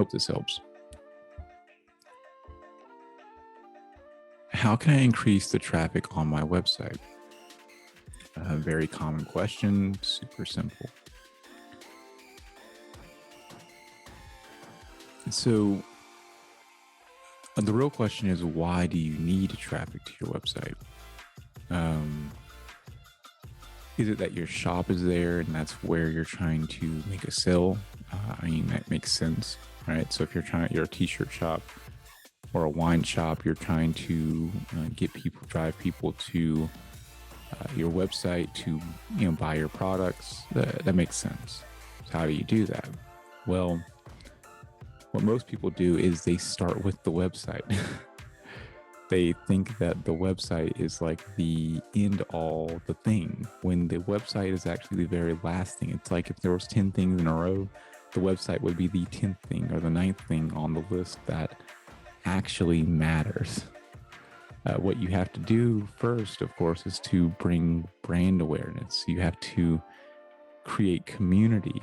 Hope this helps. How can I increase the traffic on my website? A very common question, super simple. So the real question is, why do you need traffic to your website? Is it that your shop is there and that's where you're trying to make a sale? That makes sense, right? So if you're a t-shirt shop or a wine shop, you're trying to drive people to your website to buy your products. That makes sense. So how do you do that? Well, what most people do is they start with the website. They think that the website is like the end all, the thing, when the website is actually the very last thing. It's like if there was 10 things in a row, the website would be the 10th thing or the 9th thing on the list that actually matters. What you have to do first, of course, is to bring brand awareness. You have to create community.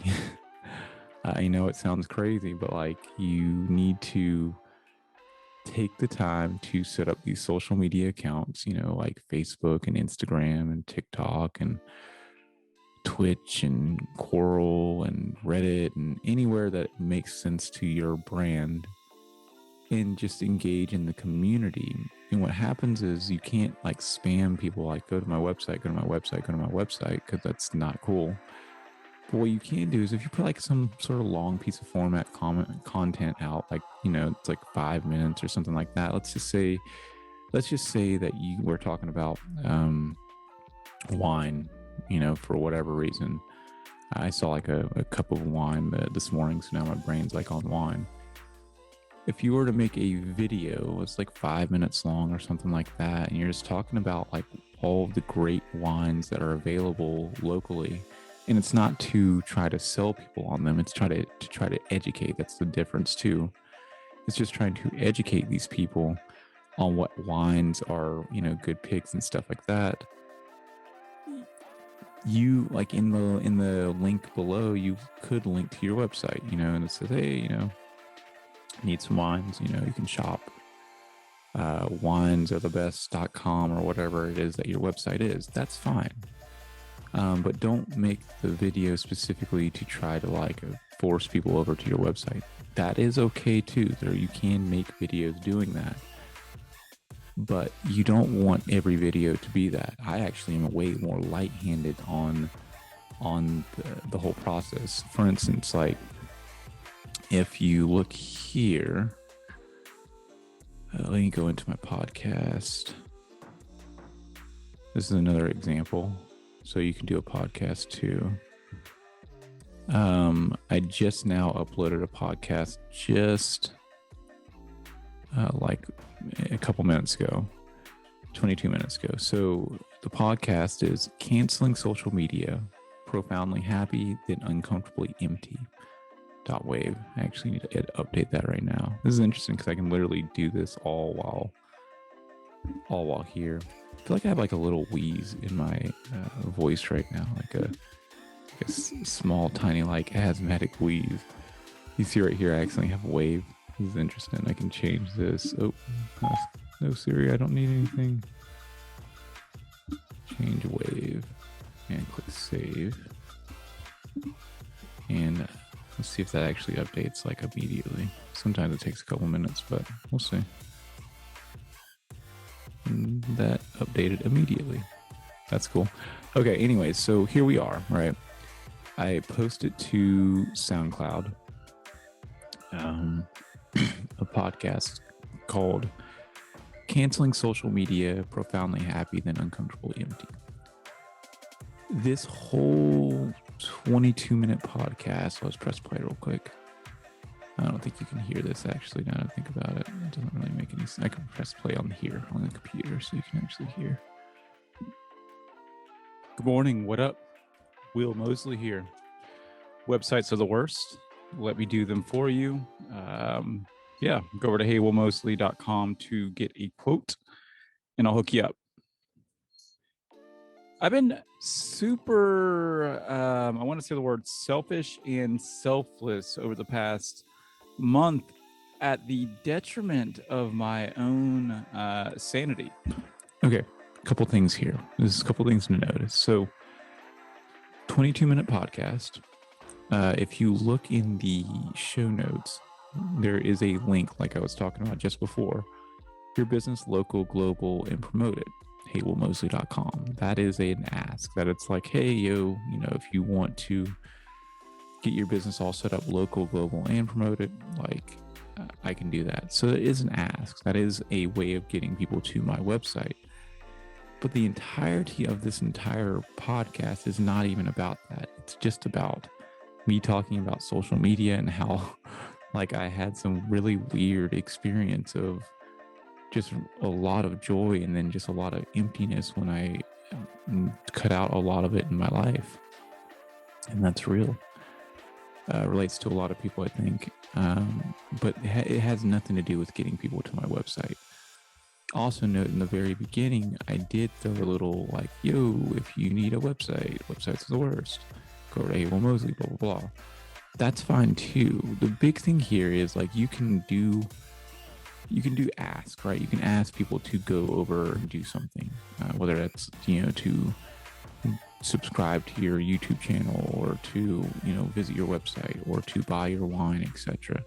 I know it sounds crazy, but you need to take the time to set up these social media accounts, like Facebook and Instagram and TikTok and Twitch and Quora and Reddit and anywhere that makes sense to your brand, and just engage in the community. And what happens is you can't spam people go to my website, because that's not cool. But what you can do is if you put some sort of long piece of format content out, it's 5 minutes or something like that. Let's just say that you were talking about wine, for whatever reason. I saw a cup of wine this morning, so now my brain's on wine. If you were to make a video, it's 5 minutes long or something like that, and you're just talking about all of the great wines that are available locally. And it's not to try to sell people on them. It's to try to educate. That's the difference too. It's just trying to educate these people on what wines are, good picks and stuff like that. You in the link below, you could link to your website, and it says, hey, need some wines, you can shop. Wines are the best.com or whatever it is that your website is. That's fine. But don't make the video specifically to try to force people over to your website. That is okay too. You can make videos doing that, but you don't want every video to be that. I actually am way more light-handed on the whole process. For instance, if you look here, let me go into my podcast. This is another example. So you can do a podcast too. I just now uploaded a podcast just a couple minutes ago, 22 minutes ago. So the podcast is Canceling Social Media, Profoundly Happy, Then Uncomfortably Empty. .wave. I actually need to update that right now. This is interesting because I can literally do this all while here. I feel like I have a little wheeze in my voice right now, a small, tiny, asthmatic wheeze. You see right here, I actually have wave. This is interesting. I can change this. Oh, no, Siri, I don't need anything. Change wave and click save. And let's see if that actually updates immediately. Sometimes it takes a couple minutes, but we'll see. And that updated immediately. That's cool. Okay, anyways, so here we are, right? I posted to SoundCloud a podcast called Canceling Social Media, Profoundly Happy, Then Uncomfortably Empty. This whole 22-minute podcast, let's press play real quick. I don't think you can hear this actually now that I think about it. It doesn't really make any sense. I can press play on here on the computer so you can actually hear. Good morning. What up? Will Mosley here. Websites are the worst. Let me do them for you. Go over to heywillmosley.com to get a quote and I'll hook you up. I've been super, I want to say the word selfish and selfless over the past month at the detriment of my own sanity. Okay, a couple things here. There's a couple things to notice. So, 22-minute podcast. If you look in the show notes, there is a link, like I was talking about just before. Your business, local, global, and promote it. HeyWillMosley.com. That is an ask. That it's like, hey, if you want to get your business all set up local, global, and promote it, I can do that. So it is an ask. That is a way of getting people to my website. But the entirety of this entire podcast is not even about that. It's just about me talking about social media and how I had some really weird experience of just a lot of joy and then just a lot of emptiness when I cut out a lot of it in my life. And that's real. Relates to a lot of people, I think. But it has nothing to do with getting people to my website. Also note in the very beginning, I did throw a little if you need a website, websites are the worst. Go to Hey Will Mosley, blah, blah, blah. That's fine too. The big thing here is you can do ask, right? You can ask people to go over and do something, whether that's, to subscribe to your YouTube channel or to, visit your website or to buy your wine, etc.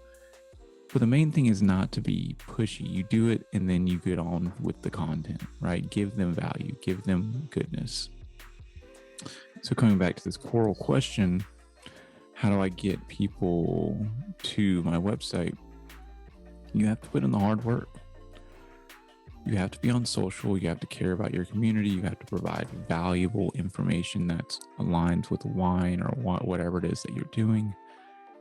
But the main thing is not to be pushy. You do it and then you get on with the content, right? Give them value, give them goodness. So coming back to this core question, how do I get people to my website? You have to put in the hard work. You have to be on social. You have to care about your community. You have to provide valuable information that aligns with wine or whatever it is that you're doing.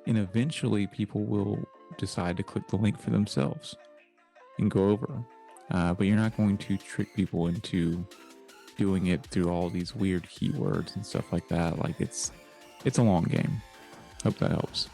And eventually people will decide to click the link for themselves and go over. But you're not going to trick people into doing it through all these weird keywords and stuff like that. It's a long game. Hope that helps.